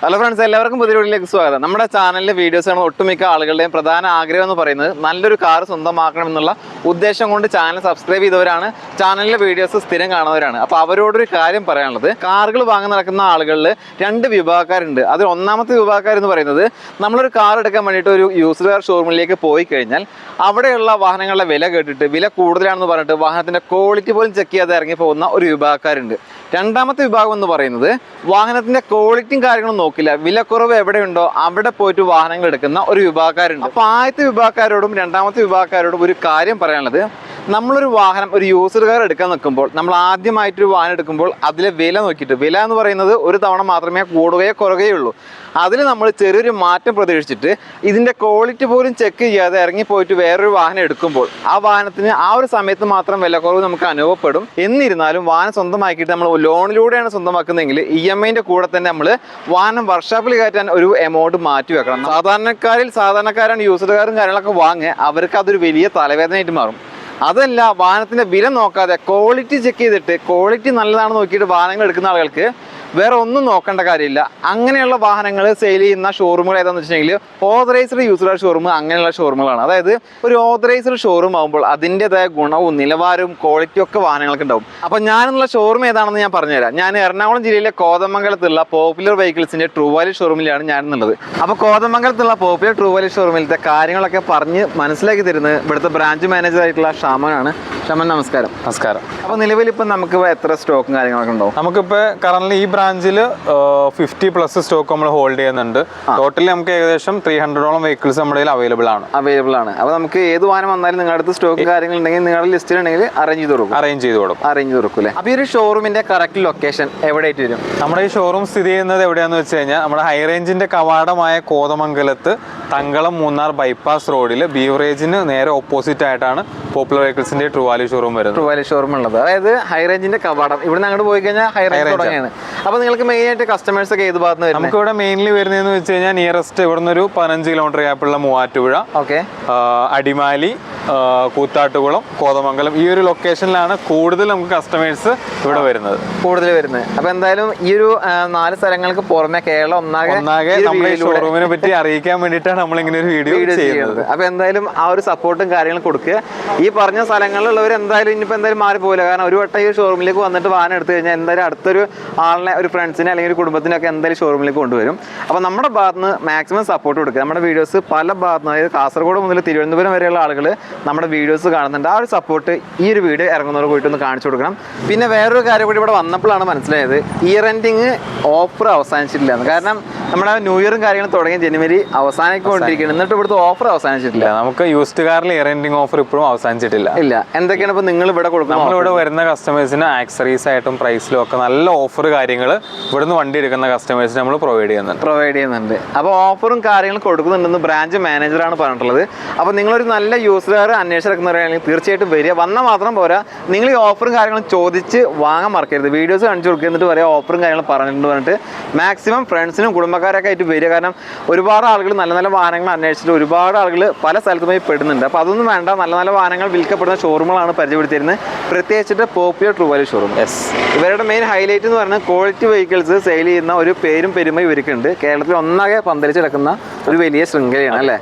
Hello friends, എല്ലാവർക്കും പുതിയ വീഡിയോയിലേക്ക് സ്വാഗതം. നമ്മുടെ ചാനലിലെ വീഡിയോസാണ് ഒട്ടുമിക്ക ആളുകളുടെയും പ്രധാന ആഗ്രഹം എന്ന് പറയുന്നത് നല്ലൊരു കാർ സ്വന്തമാക്കണം എന്നുള്ള ഉദ്ദേശം കൊണ്ട് ചാനൽ സബ്സ്ക്രൈബ് ചെയ്തവരാണ്, ചാനലിലെ വീഡിയോസ് സ്ഥിരം കാണുന്നവരാണ്. അപ്പോൾ അവരോടൊരു കാര്യം പറയാനുള്ളത്, കാറുകൾ വാങ്ങി നടക്കുന്ന ആളുകളിൽ രണ്ട് വിഭാഗക്കാരുണ്ട്. അതിൽ ഒന്നാമത്തെ വിഭാഗക്കാരെന്ന് പറയുന്നത്, നമ്മളൊരു കാർ എടുക്കാൻ വേണ്ടിയിട്ട് ഒരു യൂസ്ഡ് കാർ ഷോറൂമിലേക്ക് പോയി കഴിഞ്ഞാൽ അവിടെയുള്ള വാഹനങ്ങളുടെ വില കേട്ടിട്ട് വില കൂടുതലാണെന്ന് പറഞ്ഞിട്ട് വാഹനത്തിൻ്റെ ക്വാളിറ്റി പോലും ചെക്ക് ചെയ്യാതെ ഇറങ്ങി പോകുന്ന ഒരു വിഭാഗക്കാരുണ്ട്. രണ്ടാമത്തെ വിഭാഗം എന്ന് പറയുന്നത് വാഹനത്തിന്റെ ക്വാളിറ്റിയും കാര്യങ്ങളും നോക്കില്ല, വിലക്കുറവ് എവിടെയുണ്ടോ അവിടെ പോയിട്ട് വാഹനങ്ങൾ എടുക്കുന്ന ഒരു വിഭാഗക്കാരുണ്ട്. അപ്പോൾ ആദ്യത്തെ വിഭാഗക്കാരോടും രണ്ടാമത്തെ വിഭാഗക്കാരോടും ഒരു കാര്യം പറയാനുള്ളത്, നമ്മളൊരു വാഹനം ഒരു യൂസ്ഡ് കാർ എടുക്കാൻ നിൽക്കുമ്പോൾ നമ്മൾ ആദ്യമായിട്ടൊരു വാഹനം എടുക്കുമ്പോൾ അതിലെ വില നോക്കിയിട്ട്, വില എന്ന് പറയുന്നത് ഒരു തവണ മാത്രമേ കൂടുകയോ കുറയുകയുള്ളൂ. അതിൽ നമ്മൾ ചെറിയൊരു മാറ്റം പ്രതീക്ഷിച്ചിട്ട് ഇതിൻ്റെ ക്വാളിറ്റി പോലും ചെക്ക് ചെയ്യാതെ ഇറങ്ങിപ്പോയിട്ട് വേറൊരു വാഹനം എടുക്കുമ്പോൾ ആ വാഹനത്തിന് ആ ഒരു സമയത്ത് മാത്രം വിലക്കുറവ് നമുക്ക് അനുഭവപ്പെടും. എന്നിരുന്നാലും വാഹനം സ്വന്തമാക്കിയിട്ട് നമ്മൾ ലോണിലൂടെയാണ് സ്വന്തമാക്കുന്നതെങ്കിൽ EMIൻ്റെ കൂടെ തന്നെ നമ്മൾ വാഹനം വർക്ക്ഷോപ്പിൽ കയറ്റാൻ ഒരു എമൗണ്ട് മാറ്റി വെക്കണം. സാധാരണക്കാരാണ് യൂസ്ഡ് കാറും കാര്യങ്ങളൊക്കെ വാങ്ങുക, അവർക്ക് അതൊരു വലിയ തലവേദനയായിട്ട് മാറും. അതല്ല, വാഹനത്തിൻ്റെ വില നോക്കാതെ ക്വാളിറ്റി ചെക്ക് ചെയ്തിട്ട് ക്വാളിറ്റി നല്ലതാണെന്ന് നോക്കിയിട്ട് വാഹനങ്ങൾ എടുക്കുന്ന ആളുകൾക്ക് വേറെ ഒന്നും നോക്കേണ്ട കാര്യമില്ല. അങ്ങനെയുള്ള വാഹനങ്ങൾ സെയിൽ ചെയ്യുന്ന ഷോറൂമുകൾ ഏതാണെന്ന് വെച്ചിട്ടുണ്ടെങ്കിൽ ഓതറൈസ്ഡ് യൂസ്ഡ് കാർ ഷോറൂം, അങ്ങനെയുള്ള ഷോറൂമുകളാണ്. അതായത് ഒരു ഓതറൈസ്ഡ് ഷോറൂം ആകുമ്പോൾ അതിൻ്റെതായ ഗുണവും നിലവാരവും ക്വാളിറ്റിയും ഒക്കെ വാഹനങ്ങൾക്ക് ഉണ്ടാവും. അപ്പോൾ ഞാനെന്നുള്ള ഷോറൂം ഏതാണെന്ന് ഞാൻ പറഞ്ഞുതരാം. ഞാൻ എറണാകുളം ജില്ലയിലെ കോതമംഗലത്തുള്ള പോപ്പുലർ വെഹിക്കിൾസിൻ്റെ ട്രൂ വാല്യൂ ഷോറൂമിലാണ് ഞാനെന്നുള്ളത്. അപ്പോൾ കോതമംഗലത്തുള്ള പോപ്പുലർ ട്രൂ വാല്യൂ ഷോറൂമിലത്തെ കാര്യങ്ങളൊക്കെ പറഞ്ഞ് മനസ്സിലാക്കി തരുന്നത് ഇവിടുത്തെ ബ്രാഞ്ച് മാനേജർ ആയിട്ടുള്ള ഷമനാണ്. ഷമൻ, നമസ്കാരം. നമസ്കാരം. അപ്പോൾ നിലവിൽ ഇപ്പം നമുക്ക് എത്ര സ്റ്റോക്കും കാര്യങ്ങളൊക്കെ ഉണ്ടാവും? നമുക്കിപ്പോൾ കറന്റ് ഈ ബ്രാഞ്ചിൽ 50+ സ്റ്റോക്ക് നമ്മൾ ഹോൾഡ് ചെയ്യുന്നുണ്ട്. ടോട്ടലി നമുക്ക് ഏകദേശം 300ഓളം വെഹിക്കിൾസ് നമ്മുടെ അവൈലബിൾ ആണ്. അപ്പോൾ നമുക്ക് ഏത് വാഹനം വന്നാലും നിങ്ങളുടെ അടുത്ത് സ്റ്റോക്ക് കാര്യങ്ങൾ ഉണ്ടെങ്കിൽ നിങ്ങളുടെ ലിസ്റ്റിലുണ്ടെങ്കിൽ അറേഞ്ച് ചെയ്ത് കൊടുക്കും അല്ലേ? അപ്പോൾ ഈ ഒരു ഷോറൂമിന്റെ കറക്റ്റ് ലൊക്കേഷൻ എവിടെയായിട്ട് വരും? നമ്മുടെ ഈ ഷോറൂം സ്ഥിതി ചെയ്യുന്നത് എവിടെയാന്ന് വെച്ച് കഴിഞ്ഞാൽ നമ്മുടെ ഹൈ റേഞ്ചിന്റെ കവാടമായ കോതമംഗലത്ത് തങ്കളം മൂന്നാർ ബൈപ്പാസ് റോഡിൽ ബീവറേജിന് നേരെ ഓപ്പോസിറ്റ് ആയിട്ടാണ് പോപ്പുലർ വെഹിക്കിൾസിന്റെ ട്രൂ വാല്യൂ ഷോറൂം വരുന്നത്. ട്രൂ വാല്യൂ ഷോറൂം ഉള്ളത്, അതായത് ഹൈ റേഞ്ചിന്റെ കവാടം ഇവിടെ അങ്ങോട്ട് പോയി കഴിഞ്ഞാൽ ഹൈ റേഞ്ച് തുടങ്ങിയാണ്. അപ്പോൾ നിങ്ങൾക്ക് മെയിൻ ആയിട്ട് കസ്റ്റമേഴ്സ് ഒക്കെ ഏത് ഭാഗത്ത് വരും? നമുക്ക് ഇവിടെ മെയിൻലി വരുന്നതെന്ന് വെച്ച് കഴിഞ്ഞാൽ നിയറസ്റ്റ് ഇവിടുന്ന് ഒരു 15 കിലോമീറ്റർ ഗ്യാപ്പുള്ള മൂവാറ്റുപുഴ, അടിമാലി, കൂത്താട്ടുകുളം, കോതമംഗലം, ഈ ഒരു ലൊക്കേഷനിലാണ് കൂടുതൽ നമുക്ക് കസ്റ്റമേഴ്സ് ഇവിടെ വരുന്നത്. അപ്പോൾ എന്തായാലും ഈ ഒരു 4 സ്ഥലങ്ങൾക്ക് പുറമെ കേരളം ഒന്നാകെ നമ്മൾ ഈ ഷോറൂമിനെ പറ്റി അറിയിക്കാൻ വേണ്ടിയിട്ടാണ് നമ്മൾ ഇങ്ങനെ ഒരു വീഡിയോ ചെയ്യുന്നത്. അപ്പോൾ എന്തായാലും ആ ഒരു സപ്പോർട്ടും കാര്യങ്ങളും കൊടുക്കുക. ഈ പറഞ്ഞ സ്ഥലങ്ങളിലുള്ളവർ എന്തായാലും ഇനിയിപ്പോൾ എന്തായാലും മാറിപ്പോകില്ല. കാരണം ഒരു വട്ടം ഈ ഷോറൂമിലേക്ക് വന്നിട്ട് വാഹനം എടുത്തു കഴിഞ്ഞാൽ എന്തായാലും അടുത്തൊരു ആളിനെ, ഒരു ഫ്രണ്ട്സിനെ അല്ലെങ്കിൽ ഒരു കുടുംബത്തിനൊക്കെ എന്തായാലും ഷോറൂമിലേക്ക് കൊണ്ടുവരും. അപ്പോൾ നമ്മുടെ ഭാഗത്ത് നിന്ന് മാക്സിമം സപ്പോർട്ട് കൊടുക്കുക. നമ്മുടെ വീഡിയോസ് പല ഭാഗത്ത് നിന്ന്, അതായത് കാസർഗോഡ് മുതൽ തിരുവനന്തപുരം വരെയുള്ള ആളുകൾ നമ്മുടെ വീഡിയോസ് കാണുന്നുണ്ട്. ആ ഒരു സപ്പോർട്ട് ഈ ഒരു വീഡിയോ ഇറങ്ങുന്നവർ പോയിട്ട് ഒന്ന് കാണിച്ചു കൊടുക്കണം. പിന്നെ വേറൊരു കാര്യം കൂടി ഇവിടെ വന്നപ്പോഴാണ് മനസ്സിലായത്, ഇയർ എൻഡിങ് ഓഫർ അവസാനിച്ചിട്ടില്ല. കാരണം നമ്മുടെ ന്യൂ ഇയറും കാര്യങ്ങളും തുടങ്ങിയ ജനുവരി അവസാനിക്കൊണ്ടിരിക്കുകയാണ്, എന്നിട്ട് ഇവിടുത്തെ ഓഫർ അവസാനിച്ചിട്ടില്ല. നമുക്ക് യൂസ്ഡ് കാറിൽ ഇയർ എൻഡിങ് ഓഫർ ഇപ്പോഴും അവസാനിച്ചിട്ടില്ല. എന്തൊക്കെയാണ് ഇപ്പോൾ നിങ്ങൾ ഇവിടെ കൊടുക്കുന്നത്? നമ്മളിവിടെ വരുന്ന കസ്റ്റമേഴ്സിന് ആക്സറീസ് ആയിട്ടും പ്രൈസിലും ഒക്കെ നല്ല ഓഫർ കാര്യങ്ങൾ ഇവിടുന്ന് വണ്ടി എടുക്കുന്ന കസ്റ്റമേഴ്സിന് നമ്മൾ പ്രൊവൈഡ് ചെയ്യുന്നുണ്ട്. അപ്പോൾ ഓഫറും കാര്യങ്ങളും കൊടുക്കുന്നുണ്ടെന്ന് ബ്രാഞ്ച് മാനേജറാണ് പറഞ്ഞിട്ടുള്ളത്. അപ്പോൾ നിങ്ങളൊരു നല്ല യൂസ്ഡ് കാർ അന്വേഷിച്ചിറക്കുന്നവരാണെങ്കിൽ തീർച്ചയായിട്ടും വരിക. വന്നാൽ മാത്രം പോരാ, നിങ്ങൾ ഈ ഓഫറും കാര്യങ്ങളും ചോദിച്ച് വാങ്ങാൻ മറക്കരുത്. വീഡിയോസ് കാണിച്ചു കൊടുക്കുക, എന്നിട്ട് പറയാം ഓഫറും കാര്യങ്ങളും പറഞ്ഞിട്ട് മാക്സിമം ഫ്രണ്ട്സിനും കുടുംബക്കാരൊക്കെ ആയിട്ട് വരിക. കാരണം ഒരുപാട് ആളുകൾ നല്ല നല്ല വാഹനങ്ങൾ അന്വേഷിച്ചിട്ട് ഒരുപാട് ആളുകൾ പല സ്ഥലത്തും പോയി പെടുന്നുണ്ട്. അപ്പോൾ അതൊന്നും വേണ്ട, നല്ല നല്ല വാഹനങ്ങൾ വിൽക്കപ്പെടുന്ന ഷോറൂമുകളാണ് പരിചയപ്പെടുത്തിയിരുന്നത്, പ്രത്യേകിച്ചിട്ട് പോപ്പുലർ ട്രൂ വാല്യൂ ഷോറൂം. ഇവരുടെ മെയിൻ ഹൈലൈറ്റ് എന്ന് പറഞ്ഞാൽ ക്വാളിറ്റി വെഹിക്കിൾസ് സെയിൽ ചെയ്യുന്ന ഒരു പേരും പെരുമയും ഇവർക്കുണ്ട്. കേരളത്തിൽ ഒന്നാകെ പന്തലിച്ചെടുക്കുന്ന ഒരു വലിയ ശൃംഖലയാണ് അല്ലേ?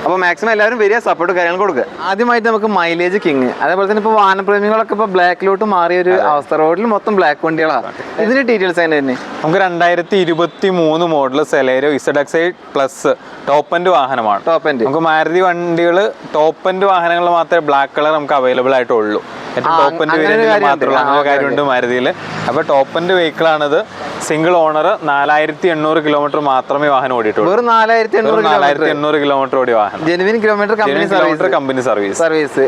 അപ്പോൾ മാക്സിമം എല്ലാവരും വരിക, സപ്പോർട്ട് കാര്യങ്ങൾ കൊടുക്കുക. ആദ്യമായിട്ട് നമുക്ക് മൈലേജ് കിങ്, അതേപോലെ തന്നെ ഇപ്പോൾ വാഹനപ്രേമികളൊക്കെ ഇപ്പോൾ ബ്ലാക്കിലോട്ട് മാറിയ ഒരു അവസ്ഥ, റോഡിൽ മൊത്തം ബ്ലാക്ക് വണ്ടികളാണ്. ഇതിന്റെ ഡീറ്റെയിൽസ് തന്നെ നമുക്ക് 2023 model Celerio ZXi plus top end വാഹനമാണ്. നമുക്ക് മാരുതി വണ്ടികൾ ടോപ്പ് എൻഡ് വാഹനങ്ങൾ മാത്രമേ ബ്ലാക്ക് കളർ നമുക്ക് അവൈലബിൾ ആയിട്ടുള്ളൂ. ടോപ്പ് എൻഡ് വേരിയന്റിൽ മാത്രമുള്ള അങ്ങനെ കാര്യമുണ്ട് മാരുതിയിൽ. അപ്പോൾ ടോപ്പ് എൻഡ് വെഹിക്കിളാണിത്. സിംഗിൾ ഓണർ, 4800 കിലോമീറ്റർ മാത്രമേ വാഹനം ഓടിയിട്ടുള്ളൂ. 4800 കിലോമീറ്റർ ഓടി വാഹനം, ജെനുവിൻ കിലോമീറ്റർ കമ്പനി സർവീസ്.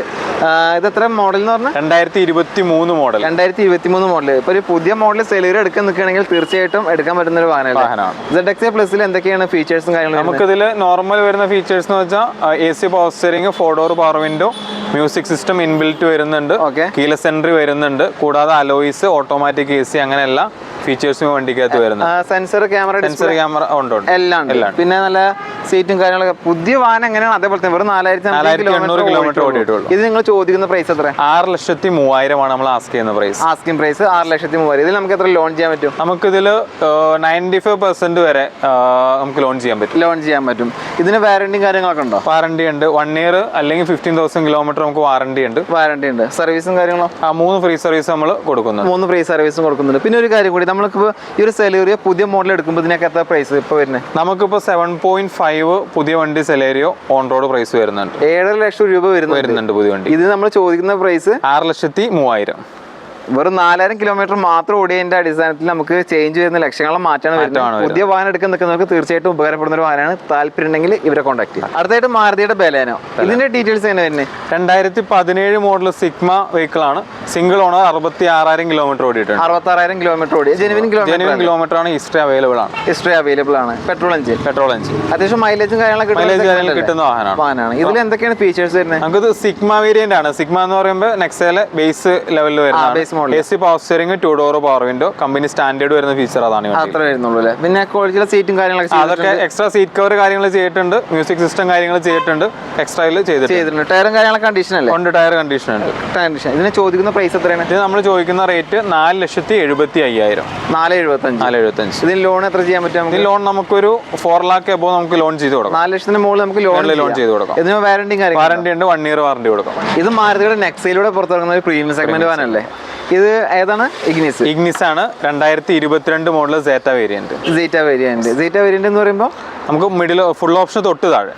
ഇത് എത്ര മോഡൽ എന്ന് പറഞ്ഞാൽ? 2023 മോഡൽ. 2023 മോഡൽ. ഇപ്പോൾ ഒരു പുതിയ മോഡൽ സെലീർ എടുക്കാൻ നിൽക്കുകയാണെങ്കിൽ തീർച്ചയായിട്ടും എടുക്കാൻ പറ്റുന്ന ഒരു വാഹനമാണ്. ZXi പ്ലസിൽ എന്തൊക്കെയാണ് ഫീച്ചേഴ്സും കാര്യങ്ങളും? നമുക്കിതിൽ നോർമൽ വരുന്ന ഫീച്ചേഴ്സ് എന്ന് വെച്ചാൽ AC power steering, 4 door power window, music system inbuilt വരുന്നുണ്ട്, കീലെസ് എൻട്രി വരുന്നുണ്ട്, കൂടാതെ അലോയ്സ്, ഓട്ടോമാറ്റിക് AC, അങ്ങനെയുള്ള ഫീച്ചേഴ്സും വണ്ടിക്കകത്ത് വരുന്നത്. സെൻസർ ക്യാമറ ഉണ്ട് എല്ലാം ഉണ്ട്. പിന്നെ നല്ല സീറ്റും കാര്യങ്ങളൊക്കെ പുതിയ വാഹനം എങ്ങനെയാണ് അതേപോലെ തന്നെ വെറും 4800 കിലോമീറ്റർ ഓടിയിട്ടുള്ളൂ. ഇത് നിങ്ങൾ ചോദിക്കുന്ന പ്രൈസ് എത്ര? 6,03,000 നമ്മൾ ആസ്ക് ചെയ്യുന്ന പ്രൈസ്. Asking price 6,03,000. ഇതിൽ നമുക്ക് എത്ര ലോൺ ചെയ്യാൻ പറ്റും? നമുക്കിതിൽ 95% വരെ നമുക്ക് ലോൺ ചെയ്യാൻ പറ്റും. ഇതിന് വാറന്റിയും കാര്യങ്ങളൊക്കെ ഉണ്ടോ? വാറണ്ടി ഉണ്ട്. 1 ഇയർ അല്ലെങ്കിൽ 15,000 കിലോമീറ്റർ നമുക്ക് വാറണ്ടി ഉണ്ട്. സർവീസും കാര്യങ്ങളോ? 3 ഫ്രീ സർവീസ് നമ്മൾ കൊടുക്കുന്നുണ്ട്. 3 ഫ്രീ സർവീസും കൊടുക്കുന്നുണ്ട്. പിന്നെ ഒരു കാര്യം കൂടി, നമ്മൾക്ക് ഈ ഒരു സെലേറിയോ പുതിയ മോഡൽ എടുക്കുമ്പോൾ ഇതിനൊക്കെ എത്ര പ്രൈസ് ഇപ്പോൾ വരുന്നത്? നമുക്കിപ്പോൾ 7.5 പുതിയ വണ്ടി സെലേറിയോ ഓൺ റോഡ് പ്രൈസ് വരുന്നുണ്ട്. 7.5 ലക്ഷം രൂപ വരുന്നുണ്ട് പുതിയ വണ്ടി. ഇത് നമ്മൾ ചോദിക്കുന്ന പ്രൈസ് 6,03,000. വെറും 4000 കിലോമീറ്റർ മാത്രം ഓടിയതിന്റെ അടിസ്ഥാനത്തിൽ നമുക്ക് ചേഞ്ച് വരുന്ന ലക്ഷങ്ങളും മാറ്റാണ് വരുന്നത്. പുതിയ വാഹനം എടുക്കാൻ നിൽക്കുന്നവർക്ക് തീർച്ചയായിട്ടും ഉപകാരപ്പെടുന്ന ഒരു വാഹനമാണ്. താല്പര്യം ഉണ്ടെങ്കിൽ ഇവരെ കോൺടാക്ട് ചെയ്യാം. അടുത്തായിട്ട് മാരുതിയുടെ ബലേനോ, ഇതിന്റെ ഡീറ്റെയിൽസ് എങ്ങനെ വരുന്നത്? 2017 മോഡൽ സിഗ്മ വെഹിക്കിൾ ആണ്. സിംഗിൾ ഓണർ, 66,000 കിലോമീറ്റർ ഓടിയിട്ടുണ്ട്. 66,000 കിലോമീറ്റർ ഓടി. ജെനുവിൻ കിലോമീറ്റർ ആണ്. ഹിസ്റ്ററി അവൈലബിൾ ആണ്. Petrol engine. അത്യാവശ്യം മൈലേജും കാര്യങ്ങളൊക്കെ കിട്ടുന്ന വാഹനമാണ്. ഇതിൽ എന്തൊക്കെയാണ് ഫീച്ചേഴ്സ് വരുന്നത്? നമുക്ക് സിഗ്മ വേരിയന്റ് ആണ്. സിഗ്മ എന്ന് പറയുമ്പോൾ നെക്സയിലെ ബേസ് ലെവലിൽ വരുന്നത്. AC power steering, 2 door power window, company standard വരുന്ന ഫീച്ചർ അതാണ്. അത്ര വരുന്നുള്ളൂ. പിന്നെ ക്വാളിറ്റിയിലെ സീറ്റും കാര്യങ്ങളൊക്കെ അതൊക്കെ എക്സ്ട്രാ സീറ്റ് കവർ കാര്യങ്ങൾ ചെയ്തിട്ടുണ്ട്. മ്യൂസിക് സിസ്റ്റം കാര്യങ്ങൾ ചെയ്തിട്ടുണ്ട്. എക്സ്ട്രായിൽ ചെയ്തിട്ടുണ്ട്. ടയറും കാര്യങ്ങളൊക്കെ കണ്ടീഷൻ അല്ലേ? ഉണ്ട്. ടയർ കണ്ടീഷൻ ഉണ്ട്. ഇതിന് ചോദിക്കുന്ന പ്രൈസ് എത്രയാണ്? ഇത് നമ്മൾ ചോദിക്കുന്ന റേറ്റ് 4,75,000. 4,75. ഇതിന് ലോൺ എത്ര ചെയ്യാൻ പറ്റും? ഈ ലോൺ നമുക്കൊരു 4 lakh എബോ നമുക്ക് ലോൺ ചെയ്ത് കൊടുക്കാം. 4 ലക്ഷത്തിന് മുകളിൽ നമുക്ക് ലോൺ ചെയ്ത് കൊടുക്കാം. ഇതിന് വാറണ്ടി ഉണ്ട്. 1 ഇയർ വാറണ്ടി കൊടുക്കാം. ഇത് മാരുതിയുടെ നെക്സയിലൂടെ പുറത്തിറങ്ങുന്ന ഒരു പ്രീമിയം സെഗ്മെന്റ് വാനല്ലേ? ഇത് ഏതാണ്? ഇഗ്നിസ് ആണ്. 2022 മോഡൽ സീറ്റ വേരിയന്റ് എന്ന് പറയുമ്പോൾ നമുക്ക് മിഡിൽ ഫുൾ ഓപ്ഷൻ തൊട്ട് താഴെ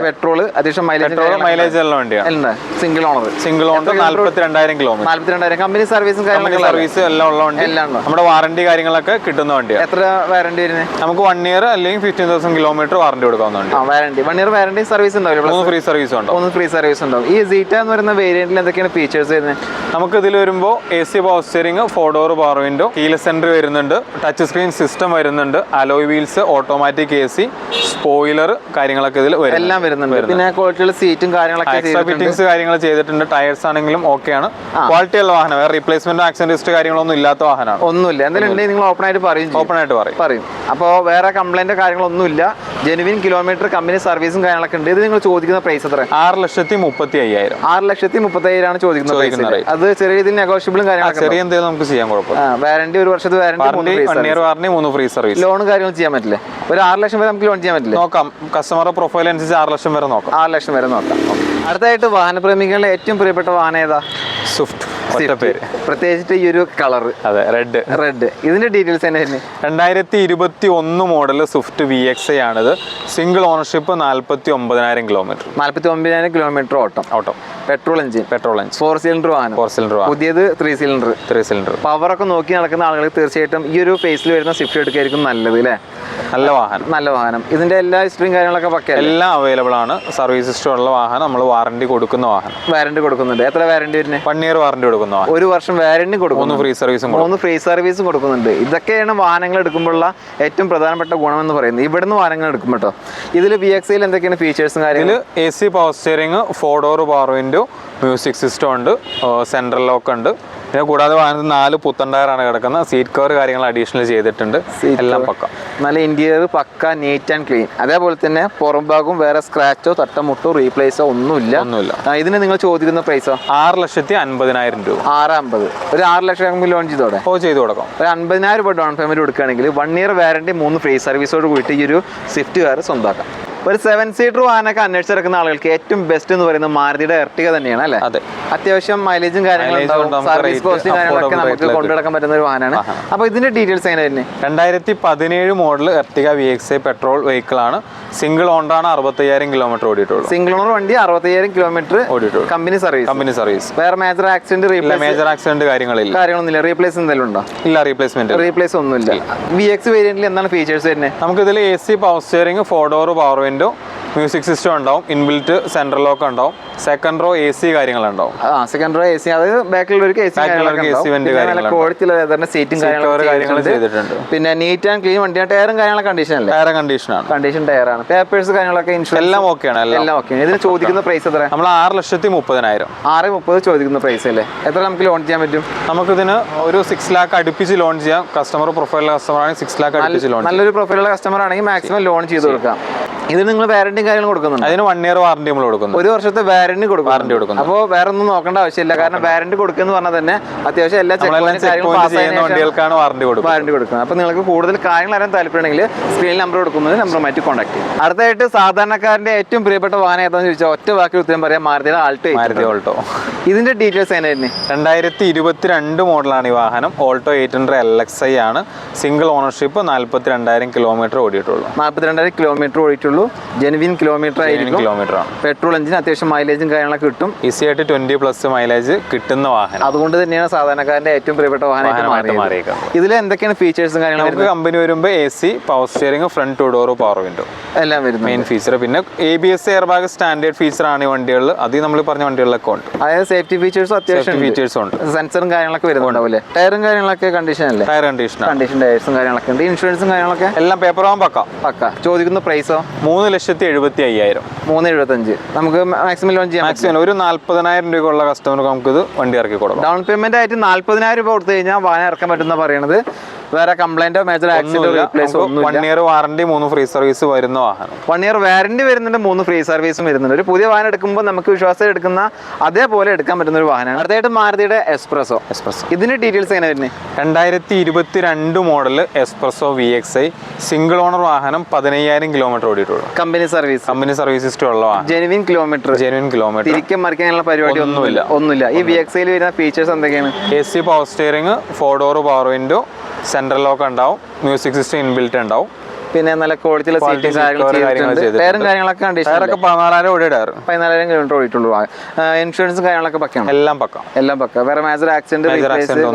പെട്രോൾ, അത്യാവശ്യം മൈലേജ് എല്ലാം വണ്ടിയാണ്. Single owner 42,000 kilometre. കമ്പനി സർവീസും സർവീസ് എല്ലാം ഉള്ള വണ്ടി. നമ്മുടെ വാറണ്ടി കാര്യങ്ങളൊക്കെ കിട്ടുന്ന വണ്ടിയാണ്. എത്ര വാറണ്ടി വരുന്നത്? നമുക്ക് 1 ഇയർ അല്ലെങ്കിൽ 15,000 കിലോമീറ്റർ വാറണ്ടി കൊടുക്കാവുന്ന വണ്ടി. 1 ഇയർ വാറണ്ടി സർവീസ് ഉണ്ടാവും. 3 ഫ്രീ സർവീസ് ഉണ്ടാവും. ഈ സീറ്റ എന്ന് പറയുന്ന വേരിയന്റിൽ എന്തൊക്കെയാണ് ഫീച്ചേഴ്സ് വരുന്നത്? നമുക്ക് ഇതിൽ വരുമ്പോൾ AC power steering, 4 door power window, keyless entry വരുന്നുണ്ട്, ടച്ച് സ്ക്രീൻ സിസ്റ്റം വരുന്നുണ്ട്, alloy wheels, automatic AC, spoiler കാര്യങ്ങളൊക്കെ ഇതിൽ എല്ലാം വരുന്നുണ്ട്. പിന്നെ ക്വാളിറ്റിയുള്ള സീറ്റും കാര്യങ്ങളൊക്കെ ഫിറ്റിംഗ്സ് കാര്യങ്ങൾ ചെയ്തിട്ടുണ്ട്. ടയർസ് ആണെങ്കിലും ഓക്കെയാണ്. ക്വാളിറ്റി ഉള്ള വാഹനം. വേറെ റീപ്ലേസ്മെന്റ് ആക്സിഡന്റ് ഹിസ്റ്ററി കാര്യങ്ങളൊന്നും ഇല്ലാത്ത വാഹനമാണ്. ഒന്നുമില്ല. എന്തെങ്കിലും ഉണ്ടെങ്കിൽ നിങ്ങൾ ഓപ്പൺ ആയിട്ട് പറയും. അപ്പോൾ വേറെ കംപ്ലൈന്റ് കാര്യങ്ങളൊന്നുമില്ല. ജെനുവിൻ കിലോമീറ്റർ കമ്പനി സർവീസും കാര്യങ്ങളൊക്കെ ഉണ്ട്. ഇത് നിങ്ങൾ ചോദിക്കുന്ന പ്രൈസ് എത്ര? 6,35,000. 6,35,000 ആണ് ചോദിക്കുന്നത്. അത് ചെറിയ രീതിയിൽ നെഗോഷ്യബിളും കാര്യങ്ങളൊക്കെ ചെറിയ എന്തെങ്കിലും നമുക്ക് ചെയ്യാൻ കുഴപ്പമില്ല. വാറണ്ടി 1 വർഷത്തെ warranty, 1 year warranty, 3 free service. Loan കാര്യങ്ങൾ ചെയ്യാൻ പറ്റില്ലേ? ഒരു 6 ലക്ഷം വരെ നമുക്ക് ലോൺ ചെയ്യാൻ പറ്റില്ല? നോക്കാം. കസ്റ്റമറുടെ പ്രൊഫൈൽ അനുസരിച്ച് 6 ലക്ഷം വരെ നോക്കാം. 6 ലക്ഷം വരെ നോക്കാം. അടുത്തായിട്ട് വാഹനപ്രേമികളുടെ ഏറ്റവും പ്രിയപ്പെട്ട വാഹനം ഏതാ? സ്വിഫ്റ്റ്. പ്രത്യേകിച്ച് ഈ ഒരു കളർ. അതെ, റെഡ്. ഇതിന്റെ ഡീറ്റെയിൽസ് തന്നെ 2021 മോഡൽ സ്വിഫ്റ്റ് VXi ആണിത്. Single ownership, 49,000 kilometre. 49,000 കിലോമീറ്റർ ഓട്ടം. Petrol engine. 4 സിലിണ്ടർ വാഹനം. പുതിയത് 3 സിലിണ്ടർ. പവർ ഒക്കെ നോക്കി നടക്കുന്ന ആളുകൾ തീർച്ചയായിട്ടും ഈ ഒരു ഫേസിൽ വരുന്ന സ്വിഫ്റ്റ് എടുക്കായിരിക്കും നല്ലത് അല്ലേ? നല്ല വാഹനം. ഇതിന്റെ എല്ലാ ഹിസ്റ്ററിയും കാര്യങ്ങളൊക്കെ പക്ക, എല്ലാം അവൈലബിൾ ആണ്. സർവീസ് ഹിസ്റ്ററി ഉള്ള വാഹനം. നമ്മൾ വാറണ്ടി കൊടുക്കുന്ന വാഹനം. വാറണ്ടി കൊടുക്കുന്നുണ്ട്. എത്ര വാറണ്ടി വരുന്നത്? 1 ഇയർ വാറണ്ടി കൊടുക്കുന്ന 1 വർഷം വാറണ്ടി കൊടുക്കുന്നു. 3 ഫ്രീ സർവീസും കൊടുക്കുന്നുണ്ട്. ഇതൊക്കെയാണ് വാഹനങ്ങൾ എടുക്കുമ്പോഴുള്ള ഏറ്റവും പ്രധാനപ്പെട്ട ഗുണമെന്ന് പറയുന്നത്. ഇവിടുന്ന് വാഹനങ്ങൾ എടുക്കുമ്പോൾ കേട്ടോ. ഇതിൽ VXiയിൽ എന്തൊക്കെയാണ് ഫീച്ചേഴ്സും കാര്യങ്ങൾ? AC power steering, 4 door power window, music system ഉണ്ട്, സെൻട്രൽ ലോക്ക് ഉണ്ട്. പിന്നെ കൂടാതെ വാഹനത്തിൽ 4 പുത്തൻ ടയറാണ് കിടക്കുന്നത്. സീറ്റ് കവർ കാര്യങ്ങൾ അഡീഷണൽ ചെയ്തിട്ടുണ്ട്. എല്ലാം പക്ക. നല്ല ഇന്റീരിയർ പക്ക, നീറ്റ് ആൻഡ് ക്ലീൻ. അതേപോലെ തന്നെ പുറം ഭാഗവും വേറെ സ്ക്രാച്ചോ തട്ടമുട്ടോ റീപ്ലേസോ ഒന്നുമില്ല. ഇതിന് നിങ്ങൾ ചോദിക്കുന്ന പ്രൈസോ? 6,50,000 രൂപ. 6,50,000. ഒരു 6 ലക്ഷം ലോൺ ചെയ്തോടെ? ചെയ്ത് കൊടുക്കാം. ഒരു 50,000 രൂപ ഡൗൺ പേയ്മെന്റ് കൊടുക്കുകയാണെങ്കിൽ 1 ഇയർ വാറണ്ടി, 3 ഫ്രീ സർവീസോട് കൂടിയിട്ട് ഈ ഒരു സ്വിഫ്റ്റ് കാർ സ്വന്തമാക്കാം. ഒരു 7 സീറ്റർ വാഹനമൊക്കെ അന്വേഷിച്ചിറക്കുന്ന ആളുകൾക്ക് ഏറ്റവും ബെസ്റ്റ് എന്ന് പറയുന്നത് മാരുതിയുടെ എർട്ടിക തന്നെയാണ് അല്ലേ? അതെ. അത്യാവശ്യം മൈലേജും കാര്യങ്ങളും സർവീസ് കോസ്റ്റും കാര്യങ്ങളൊക്കെ നമുക്ക് കൊണ്ടുനടക്കാൻ പറ്റുന്ന ഒരു വാഹനമാണ്. അപ്പോൾ ഇതിന്റെ ഡീറ്റെയിൽസ് എങ്ങനെ തന്നെ? 2017 model Ertiga VXi petrol vehicle ആണ്. സിംഗിൾ ഓണറാണ്. 65,000 കിലോമീറ്റർ ഓടിയിട്ടുള്ളൂ. സിംഗിൾ ഓണർ വണ്ടി, 65,000 കിലോമീറ്റർ ഓടിയിട്ടുള്ളൂ. Company service. വേറെ മേജർ ആക്സിഡന്റ് കാര്യങ്ങളൊന്നുമില്ല. റീപ്ലേസ് എന്തെങ്കിലും ഉണ്ടോ? ഇല്ല, റീപ്ലേസ് ഒന്നുമില്ല. VX വേരിയന്റിൽ എന്താണ് ഫീച്ചേഴ്സ് വരുന്നത്? നമുക്ക് ഇതിൽ AC power steering, 4 door power window, music system ഉണ്ടാവും, ഇൻബിൽറ്റ് സെൻട്രൽ ലോക്ക് ഉണ്ടാവും, സെക്കൻഡ് റോ AC കാര്യങ്ങളുണ്ടാവും. സെക്കൻഡ് റോ AC, അതായത് ബാക്കിലുള്ളവർക്ക് സീറ്റും കാര്യങ്ങളും ചെയ്തിട്ടുണ്ട്. പിന്നെ നീറ്റ് ആൻഡ് ക്ലീൻ വണ്ടിയാണ്. ടയറും കാര്യങ്ങളൊക്കെ കണ്ടീഷനാണ്. കണ്ടീഷൻ ടയറാണ്. പേപ്പേഴ്സ് കാര്യങ്ങളൊക്കെ ഇൻഷുറൻസ് എല്ലാം ഓക്കെയാണ്. എല്ലാം ഓക്കെ. ഇതിന് ചോദിക്കുന്ന പ്രൈസ് എത്ര? നമ്മൾ 6,30,000. 6,30,000 ചോദിക്കുന്ന പ്രൈസ് അല്ലേ? എത്ര നമുക്ക് ലോൺ ചെയ്യാൻ പറ്റും? നമുക്കിതിന് ഒരു 6 lakh അടുപ്പിച്ച് ലോൺ ചെയ്യാം. കസ്റ്റമർ പ്രൊഫൈലുള്ള കസ്റ്റമർ ആണെങ്കിൽ 6 lakh അടുപ്പിച്ച് ലോൺ. നല്ലൊരു പ്രൊഫൈലുള്ള കസ്റ്റമർ ആണെങ്കിൽ മാക്സിമം ലോൺ ചെയ്ത് കൊടുക്കാം. ഇത് നിങ്ങൾ വാറന്റിയും കാര്യങ്ങളും കൊടുക്കുന്നുണ്ട്? അതിന് 1 year വാറന്റി നമ്മൾ കൊടുക്കുന്നു. 1 വർഷത്തെ വാറന്റി കൊടുക്കുന്നു. അപ്പോൾ വേറെ ഒന്നും നോക്കേണ്ട ആവശ്യമില്ല. കാരണം വാറന്റി കൊടുക്കുന്ന പറഞ്ഞാൽ തന്നെ അത്യാവശ്യം എല്ലാ വണ്ടികൾക്കാണ് വാറന്റി കൊടുക്കുന്നത്. അപ്പോൾ നിങ്ങൾക്ക് കൂടുതൽ കാര്യങ്ങൾ അറിയാൻ താല്പര്യമുണ്ടെങ്കിൽ സ്ക്രീനിൽ നമ്പർ കൊടുക്കുന്നത് നമ്പറുമായിട്ട് കോൺടാക്ട് ചെയ്യും. അടുത്തായിട്ട് സാധാരണക്കാരന്റെ ഏറ്റവും പ്രിയപ്പെട്ട വാഹനം ഏതാണെന്ന് ചോദിച്ചാൽ ഒറ്റ വാക്കിൽ ഉത്തരം പറയാം, മാരുതിയുടെ ആൾട്ടോ. ഇതിന്റെ ഡീറ്റെയിൽസ് എങ്ങനെയായിരുന്നു? 2022 മോഡലാണ് ഈ വാഹനം. ഓൾട്ടോ 800 LXi ആണ്. സിംഗിൾ ഓണർഷിപ്പ്, 42,000 കിലോമീറ്റർ ഓടിയിട്ടുള്ളൂ. 42,000 കിലോമീറ്റർ ഓടിയിട്ടുള്ളൂ. ജെനുവിൻ കിലോമീറ്റർ ആണ്. പെട്രോൾ എഞ്ചിൻ, അത്യാവശ്യം മൈലേജും കാര്യങ്ങളൊക്കെ കിട്ടും. ഈസി ആയിട്ട് 20+ മൈലേജ് കിട്ടുന്ന വാഹനം. അതുകൊണ്ട് തന്നെയാണ് സാധാരണക്കാരന്റെ ഏറ്റവും പ്രിയപ്പെട്ട വാഹനമായിട്ട് മാറിയേക്കുന്നത്. ഇതിൽ എന്തൊക്കെയാണ് ഫീച്ചേഴ്സും കാര്യങ്ങളും? കമ്പനി വരുമ്പോൾ AC, power steering, front 2 door power window എല്ലാം വരും. Main feature. പിന്നെ ABS air bag standard feature ആണ് ഈ വണ്ടികളിൽ. അത് നമ്മൾ പറഞ്ഞ വണ്ടികളിലൊക്കെ ഉണ്ട്. അതായത് സേഫ്റ്റി ഫീച്ചേഴ്സും അത്യാവശ്യം ഫീച്ചേഴ്സും ഉണ്ട്. സെൻസറും കാര്യങ്ങളൊക്കെ വരുന്നുണ്ടാവില്ലേ? ടയറും കാര്യങ്ങളൊക്കെ കണ്ടീഷൻ അല്ലേ? ടയർ കണ്ടീഷൻ ടയർസും കാര്യങ്ങളൊക്കെ ഉണ്ട്. ഇൻഷുറൻസും കാര്യങ്ങളൊക്കെ എല്ലാം പേപ്പർ ആവാൻ പക്ക. ചോദിക്കുന്ന പ്രൈസോ? 3,75,000. 3,75,000. നമുക്ക് മാക്സിമം ലോൺ ചെയ്യാം. മാക്സിമം ഒരു 40,000 രൂപയുള്ള കസ്റ്റമർക്ക് നമുക്ക് ഇത് വണ്ടി ഇറക്കി കൊടുക്കാം. ഡൗൺ പേയ്മെന്റ് ആയിട്ട് 40,000 രൂപ കൊടുത്തു കഴിഞ്ഞാൽ വാഹനം ഇറക്കാൻ പറ്റുന്ന പറയണത്. വേറെ കംപ്ലൈന്റോ മേജർ ആക്സിഡന്റോ റീപ്ലേസ് ഒന്നും 1 year വാറന്റി, 3 ഫ്രീ സർവീസ് വരുന്ന വാഹനം. 1 year വാറന്റി വരുന്നുണ്ട്, 3 ഫ്രീ സർവീസും വരുന്നുണ്ട്. ഒരു പുതിയ വാഹനം എടുക്കുമ്പോൾ നമുക്ക് വിശ്വാസം എടുക്കുന്ന അതേപോലെ എടുക്കാൻ പറ്റുന്ന ഒരു വാഹനമാണ്. അടുത്തായിട്ട് മാരുതിയുടെ എക്സ്പ്രസോ. ഇതിന്റെ ഡീറ്റെയിൽസ് എങ്ങനെ വരുന്നത്? 2022 model S-Presso VXi, single owner വാഹനം, 15,000 കിലോമീറ്റർ ഓടിയിട്ടുള്ളൂ. കമ്പനി സർവീസ് സിസ്റ്റം ഉള്ള വാഹനം. Genuine kilometre. തിരിക്കാൻ മറിക്കാനുള്ള പരിപാടി ഒന്നുമില്ല. ഈ VXi വരുന്ന ഫീച്ചേഴ്സ് എന്തൊക്കെയാണ്? AC, power steering, 4 door power window, central lock ഉണ്ടാവും, മ്യൂസിക് സിസ്റ്റം ഇൻബിൽറ്റ് ഉണ്ടാവും. പിന്നെ നല്ല ക്വാളിറ്റിയുള്ള സീറ്റും ടയറും കാര്യങ്ങളൊക്കെ കണ്ടീഷൻ. 14,000 കിലോമീറ്റർ ഓടിയിട്ടുള്ളൂ. ഇൻഷുറൻസും കാര്യങ്ങളൊക്കെ പക്കയാണ്. എല്ലാം പക്ക. വേറെ മേജർ ആക്സിഡന്റ്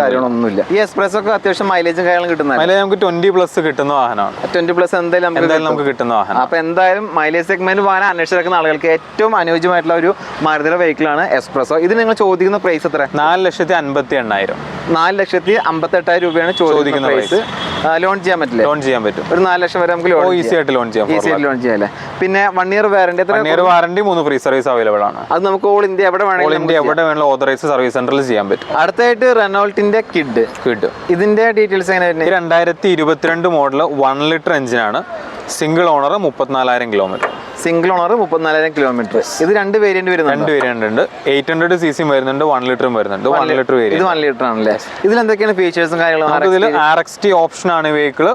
കാര്യങ്ങളൊന്നുമില്ല. ഈ എക്സ്പ്രസ് ഒക്കെ അത്യാവശ്യം മൈലേജും കാര്യങ്ങളും കിട്ടുന്നത്. നമുക്ക് 20+ കിട്ടുന്ന വാഹനമാണ്. 20+ എന്തായാലും നമുക്ക് കിട്ടുന്ന വാഹനം. അപ്പൊ എന്തായാലും മൈലേജ് സെഗ്മെന്റ് വാഹനം അന്വേഷിച്ചിരിക്കുന്ന ആളുകൾക്ക് ഏറ്റവും അനുയോജ്യമായിട്ടുള്ള ഒരു മാരുതിയുടെ വെഹിക്കിൾ ആണ് എക്സ്പ്രസോ. ഇത് നിങ്ങൾ ചോദിക്കുന്ന പ്രൈസ് എത്ര? 4,58,000. 4,58,000 രൂപയാണ് ചോദിക്കുന്ന പ്രൈസ്. ലോൺ ചെയ്യാൻ പറ്റില്ല? ലോൺ ചെയ്യാൻ പറ്റും. ഒരു 4 ലക്ഷം വരെ നമുക്ക് ഈസി ആയിട്ട് ലോൺ ചെയ്യാം. അല്ലേ? പിന്നെ 1 year warranty. 1 year warranty, 3 free service available ആണ്. അത് നമുക്ക് ഓൾ ഇന്ത്യ എവിടെ വേണമെങ്കിലും ഓതറൈസ്ഡ് സർവീസ് സെന്ററിൽ ചെയ്യാൻ പറ്റും. അടുത്തായിട്ട് റെനോൾട്ടിന്റെ കിഡ്. ഇതിന്റെ ഡീറ്റെയിൽസ് എങ്ങനെ വരുന്നത്? 2022 മോഡൽ 1 ലിറ്റർ എഞ്ചിനാണ്. Single owner, 34,000 kilometre. Single owner, 34,000 kilometre. ഇത് 2 വേരിയന്റ് വരുന്നുണ്ട്. 2 വേരിയന്റ് ഉണ്ട്. 800 cc വരുന്നുണ്ട്, 1 ലിറ്ററും വരുന്നുണ്ട്. 1 ലിറ്റർ വേരിയന്റ്. ഇത് 1 ലിറ്റർ ആണല്ലേ? ഇതിൽ എന്തൊക്കെയാണ് ഫീച്ചേഴ്സും കാര്യങ്ങളും? ഇതിൽ RXT ഓപ്ഷൻ ആണ് vehicle.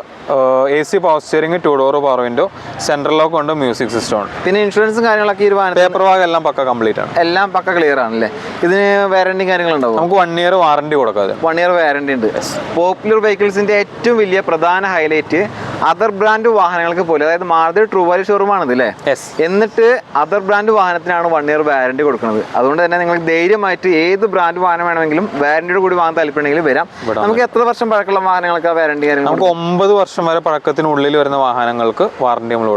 AC, power steering, 2 door power window, central lock ഉണ്ട്, മ്യൂസിക് സിസ്റ്റം ഉണ്ട്. പിന്നെ ഇൻഷുറൻസും കാര്യങ്ങളൊക്കെ ഈ പേപ്പർ ഭാഗം എല്ലാം പക്ക കംപ്ലീറ്റ് ആണ്. എല്ലാം പക്ക ക്ലിയർ ആണല്ലേ? ഇതിന് വാറന്റി കാര്യങ്ങളുണ്ടാവും? നമുക്ക് 1 year വാറന്റി കൊടുക്കാതെ 1 year വാറന്റി ഉണ്ട്. പോപ്പുലർ വെഹിക്കിൾസിന്റെ ഏറ്റവും വലിയ പ്രധാന ഹൈലൈറ്റ് അതർ ബ്രാൻഡ് വാഹനങ്ങൾക്ക് പോലും, അതായത് മാരുതി ട്രൂ വാല്യൂ ഷോറൂം ആണിത് അല്ലേ? എന്നിട്ട് അതർ ബ്രാൻഡ് വാഹനത്തിനാണ് 1 year വാറന്റി കൊടുക്കുന്നത്. അതുകൊണ്ട് തന്നെ നിങ്ങൾക്ക് ധൈര്യമായിട്ട് ഏത് ബ്രാൻഡ് വാഹനം വേണമെങ്കിലും വാറന്റിയോട് കൂടി വാങ്ങാൻ താല്പര്യമുണ്ടെങ്കിൽ വരാം. നമുക്ക് എത്ര വർഷം പഴക്കമുള്ള വാഹനങ്ങൾക്ക് വാറന്റി കാര്യങ്ങൾ? നമുക്ക് 9 വർഷം വരെ പഴക്കത്തിനുള്ളിൽ വരുന്ന വാഹനങ്ങൾക്ക് വാറന്റി നമ്മൾ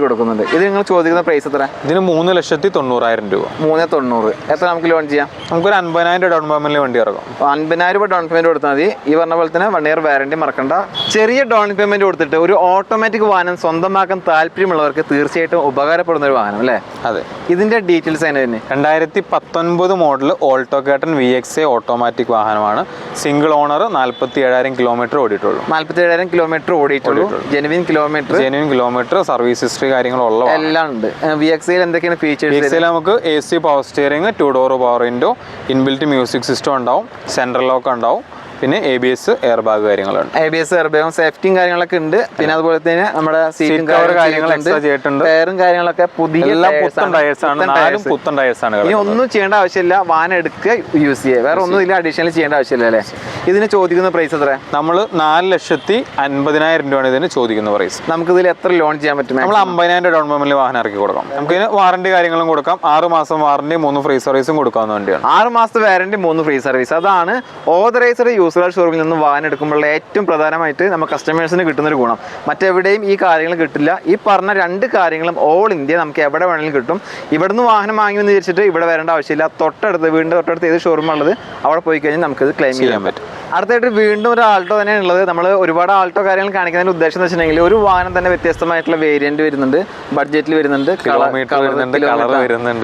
കൊടുക്കുന്നുണ്ട്. ഇത് നിങ്ങൾ ചോദിക്കുന്ന പ്രൈസ് എത്ര? ഇതിന് 3,90,000 രൂപ. 3,90,000. എത്ര നമുക്ക് ലോൺ ചെയ്യാം? നമുക്കൊരു 50,000 ഡൗൺ പേയ്മെന്റിൽ വണ്ടി ഇറങ്ങും. 50,000 രൂപ ഡൗൺ പേയ്മെന്റ് കൊടുത്താൽ മതി. ഈ പറഞ്ഞ പോലെ തന്നെ 1 year വാറന്റി മറക്കണ്ട. ചെറിയ ഡൗൺ പേയ്മെന്റ് കൊടുത്തിട്ട് ഒരു ഓട്ടോമാറ്റിക് വാഹനം സ്വന്തമാക്കാൻ താല്പര്യമുള്ളവർക്ക് തീർച്ചയായിട്ടും ഉപകാരപ്പെടുന്ന ഒരു വാഹനം അല്ലേ? അതെ. ഇതിന്റെ ഡീറ്റെയിൽസ് എങ്ങനെ തന്നെ? 2019 model Alto K ten VXi automatic വാഹനമാണ്. സിംഗിൾ ഓണർ, 47,000 കിലോമീറ്റർ ഓടിയിട്ടുള്ളൂ. 47,000 കിലോമീറ്റർ ഓടിയിട്ടുള്ളൂ. ജെനുവിൻ കിലോമീറ്റർ, സർവീസ് ഹിസ്റ്ററി കാര്യങ്ങളുള്ള എല്ലാം ഉണ്ട്. VXiയിൽ എന്തൊക്കെയാണ് ഫീച്ചേഴ്സ്? നമുക്ക് AC, power steering, 2 door power window, inbuilt music system ഉണ്ടാവും, സെൻട്രൽ ലോക്ക് ഉണ്ടാവും. പിന്നെ ABS എയർ ബാഗ് കാര്യങ്ങളുണ്ട്. ABS എയർ ബാഗും സേഫ്റ്റിയും കാര്യങ്ങളൊക്കെ ഉണ്ട്. പിന്നെ അതുപോലെ തന്നെ നമ്മുടെ സീറ്റും കാര്യങ്ങളും ടയറും കാര്യങ്ങളൊക്കെ പുതിയ പുത്തൻ ടയേഴ്സ് ആണ്. ഇനി ഒന്നും ചെയ്യേണ്ട ആവശ്യമില്ല, വാഹനം എടുക്കുക, യൂസ് ചെയ്യുക. വേറെ ഒന്നും ഇതിൽ അഡീഷണൽ ചെയ്യേണ്ട ആവശ്യമില്ല അല്ലേ? ഇതിന് ചോദിക്കുന്ന പ്രൈസ് എത്ര? നമ്മൾ 4,50,000 രൂപയാണ് ഇതിന് ചോദിക്കുന്ന പ്രൈസ്. നമുക്ക് ഇതിൽ എത്ര ലോൺ ചെയ്യാൻ പറ്റും? നമ്മൾ 50,000 ഡൗൺ പേയ്മെന്റിൽ വാഹനം ഇറക്കി കൊടുക്കാം. നമുക്ക് ഇതിന് വാറന്റി കാര്യങ്ങളും കൊടുക്കാം. 6 മാസം വാറന്റി, 3 ഫ്രീ സർവീസും കൊടുക്കാവുന്ന വണ്ടിയാണ്. 6 മാസത്തെ വാറന്റി, 3 ഫ്രീ സർവീസ്. അതാണ് ഓതറൈസ്ഡ് ഉസ്രാജ് ഷോറൂമിൽ നിന്ന് വാഹനം എടുക്കുമ്പോൾ ഏറ്റവും പ്രധാനമായിട്ട് നമ്മൾ കസ്റ്റമേഴ്സിന് കിട്ടുന്നൊരു ഗുണം മറ്റെവിടെയും ഈ കാര്യങ്ങൾ കിട്ടില്ല. ഈ പറഞ്ഞ രണ്ട് കാര്യങ്ങളും ഓൾ ഇന്ത്യ നമുക്ക് എവിടെ വേണമെങ്കിലും കിട്ടും. ഇവിടുന്ന് വാഹനം വാങ്ങിയെന്ന് വിചാരിച്ചിട്ട് ഇവിടെ വരേണ്ട ആവശ്യമില്ല. വീടിൻ്റെ തൊട്ടടുത്ത് ഏത് ഷോറൂമുള്ളത് അവിടെ പോയി കഴിഞ്ഞാൽ നമുക്കിത് ക്ലെയിം ചെയ്യാൻ പറ്റും. അടുത്തായിട്ട് വീണ്ടും ഒരു ആൾട്ടോ തന്നെയാണ് ഉള്ളത്. നമ്മൾ ഒരുപാട് ആൾട്ടോ കാര്യങ്ങൾ കാണിക്കുന്നതിന്റെ ഉദ്ദേശം എന്ന് വെച്ചിട്ടുണ്ടെങ്കിൽ ഒരു വാഹനം തന്നെ വ്യത്യസ്തമായിട്ടുള്ള വേരിയന്റ് വരുന്നുണ്ട്, ബഡ്ജറ്റിൽ വരുന്നുണ്ട്,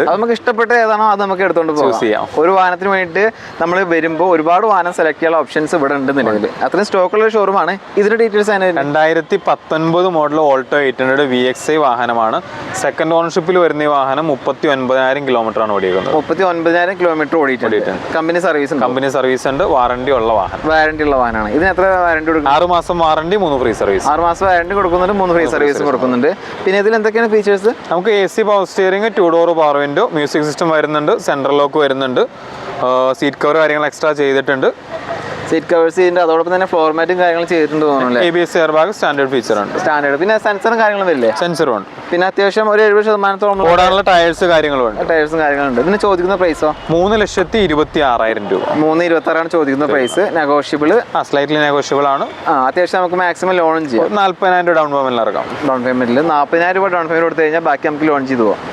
അത് നമുക്ക് ഇഷ്ടപ്പെട്ട ഏതാണോ അത് നമുക്ക് എടുത്തുകൊണ്ട് പോകാം. ഒരു വാഹനത്തിന് വേണ്ടിയിട്ട് നമ്മൾ വരുമ്പോൾ ഒരുപാട് വാഹനം സെലക്ട് ചെയ്യാനുള്ള ഓപ്ഷൻസ് ഇവിടെ ഉണ്ട് നിലവിൽ. അത്രയും സ്റ്റോക്കുള്ള ഷോറൂമാണ്. ഇതിന്റെ ഡീറ്റെയിൽസ് 2019 മോഡൽ ഓൾട്ടോ 800 VXI വാഹനമാണ്. സെക്കൻഡ് ഓണർഷിപ്പിൽ വരുന്ന ഈ വാഹനം 39,000 കിലോമീറ്റർ ആണ് ഓടിക്കുന്നത്. 39,000 കിലോമീറ്റർ ഓടിയിട്ടുണ്ട്. കമ്പനി സർവീസ് ഉണ്ട്, വാറണ്ടി ഉള്ള വാഹനം, വാറണ്ടി ഉള്ള വാഹനമാണ്. ഇതിന് എത്ര വാറണ്ടി കൊടുക്കും? 6 മാസം വാറണ്ടി, 3 ഫ്രീ സർവീസ്. 6 മാസം വാറണ്ടി കൊടുക്കുന്നുണ്ട്, 3 ഫ്രീ സർവീസ് കൊടുക്കുന്നുണ്ട്. പിന്നെ ഇതിൽ എന്തൊക്കെയാണ് ഫീച്ചേഴ്സ്? നമുക്ക് AC power steering, 2 door power window, music system വരുന്നുണ്ട്, സെൻട്രൽ ലോക്ക് വരുന്നുണ്ട്, സീറ്റ് കവർ കാര്യങ്ങൾ എക്സ്ട്രാ ചെയ്തിട്ടുണ്ട്. സീറ്റ് കവേഴ്സ് ചെയ്യുന്നുണ്ട്. അതോടൊപ്പം തന്നെ ഫ്ലോർ മാറ്റും കാര്യങ്ങൾ ചെയ്തിട്ടുണ്ട് തോന്നുന്നു. ABS air bag standard feature ഉണ്ട്. സ്റ്റാൻഡേർഡ്. പിന്നെ സെൻസറും കാര്യങ്ങളും വരില്ലേ? സെൻസറും ഉണ്ട്. പിന്നെ അത്യാവശ്യം ഒരു 70% ഓടാനുള്ള ടയേഴ്സ് കാര്യങ്ങളും ഉണ്ട്. ടയേഴ്സും കാര്യങ്ങളുണ്ട്. ഇതിന് ചോദിക്കുന്ന പ്രൈസോ? 3,26,000 രൂപ. 3,26,000 ചോദിക്കുന്ന പ്രൈസ്. നെഗോഷ്യബിൾ? സ്ലൈറ്റ്ലി നെഗോഷ്യബിൾ ആണ്. അത്യാവശ്യം നമുക്ക് മാക്സിമം ലോൺ ചെയ്യാം. 40,000 ഡൗൺ പേയ്മെന്റ് ഇറക്കാം. ഡൗൺ പേയ്മെന്റിൽ 40,000 രൂപ ഡൗൺ പേയ്മെന്റ് കൊടുത്തു കഴിഞ്ഞാൽ ബാക്കി നമുക്ക് ലോൺ ചെയ്തു പോകാം.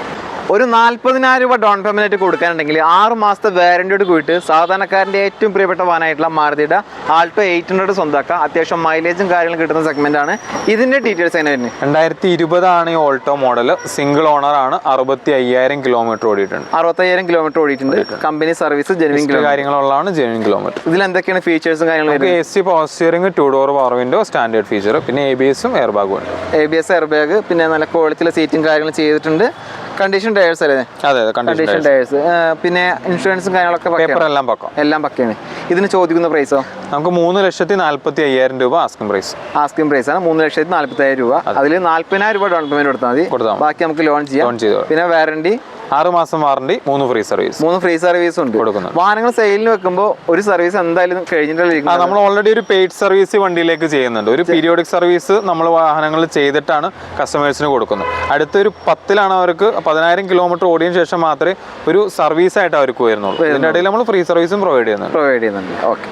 ഒരു 40,000 രൂപ ഡൗൺ പേയ്മെന്റ് കൊടുക്കാനുണ്ടെങ്കിൽ 6 മാസത്തെ വാറന്റിയോട് കൂടിയിട്ട് സാധാരണക്കാരൻ്റെ ഏറ്റവും പ്രിയപ്പെട്ട വാഹനമായിട്ടുള്ള മാരുതിയുടെ ആൾട്ടോ 800 സ്വന്തമാക്കാം. അത്യാവശ്യം മൈലേജും കാര്യങ്ങളും കിട്ടുന്ന സെഗ്മെന്റ് ആണ്. ഇതിന്റെ ഡീറ്റെയിൽസ് എങ്ങനെ വരുന്നത്? 2020 ആണ് ഈ ഓൾട്ടോ മോഡൽ. സിംഗിൾ ഓണർ ആണ്. 65,000 കിലോമീറ്റർ ഓടിയിട്ടുണ്ട്. 65,000 കിലോമീറ്റർ ഓടിയിട്ടുണ്ട്. കമ്പനി സർവീസ്, ജെനുവിൻ കാര്യങ്ങളുള്ളതാണ്, ജെനുവിൻ കിലോമീറ്റർ. ഇതിൽ എന്തൊക്കെയാണ് ഫീച്ചേഴ്സും കാര്യങ്ങളും? AC power steering, 2 door power window standard feature, പിന്നെ ABS എയർ ബാഗും ഉണ്ട്. ABS എയർ ബാഗ്, പിന്നെ നല്ല ക്വാളിറ്റിയിലെ സീറ്റും കാര്യങ്ങളും ചെയ്തിട്ടുണ്ട്. കണ്ടീഷൻ ടയേഴ്സ് അല്ലേ? അതെ, കണ്ടീഷൻ ടയേഴ്സ്. പിന്നെ ഇൻഷുറൻസും കാര്യങ്ങളൊക്കെ എല്ലാം പക്കയാണ്. ഇതിന് ചോദിക്കുന്ന പ്രൈസോ? നമുക്ക് 3,45,000 രൂപ ആസ്കിംഗ് പ്രൈസ്. ആസ്കിംഗ് പ്രൈസ് ആണ് 3,45,000 രൂപ. അതിൽ 40,000 രൂപ ഡൗൺ പേയ്മെന്റ് കൊടുത്താൽ മതി. ബാക്കി നമുക്ക് ലോൺ ചെയ്യാം. പിന്നെ വാറണ്ടി 6 മാസം warranty, 3 free service. 3 free service ഉണ്ട്. വാഹനങ്ങൾ സെയിലിന് വെക്കുമ്പോൾ ഒരു സർവീസ് എന്തായാലും കഴിഞ്ഞിട്ടുള്ള നമ്മൾ ഓൾറെഡി ഒരു പെയ്ഡ് സർവീസ് വണ്ടിയിലേക്ക് ചെയ്യുന്നുണ്ട്. ഒരു പീരിയോഡിക് സർവീസ് നമ്മൾ വാഹനങ്ങൾ ചെയ്തിട്ടാണ് കസ്റ്റമേഴ്സിന് കൊടുക്കുന്നത്. അടുത്തൊരു 10ലാണ് അവർക്ക് 10,000 കിലോമീറ്റർ ഓടിയതിനു ശേഷം മാത്രമേ ഒരു സർവീസ് ആയിട്ട് അവർക്ക് വരുന്നുള്ളൂ. ഇതിന്റെ ഇടയിൽ നമ്മൾ ഫ്രീ സർവീസും പ്രൊവൈഡ് ചെയ്യുന്നുണ്ട്. ഓക്കെ.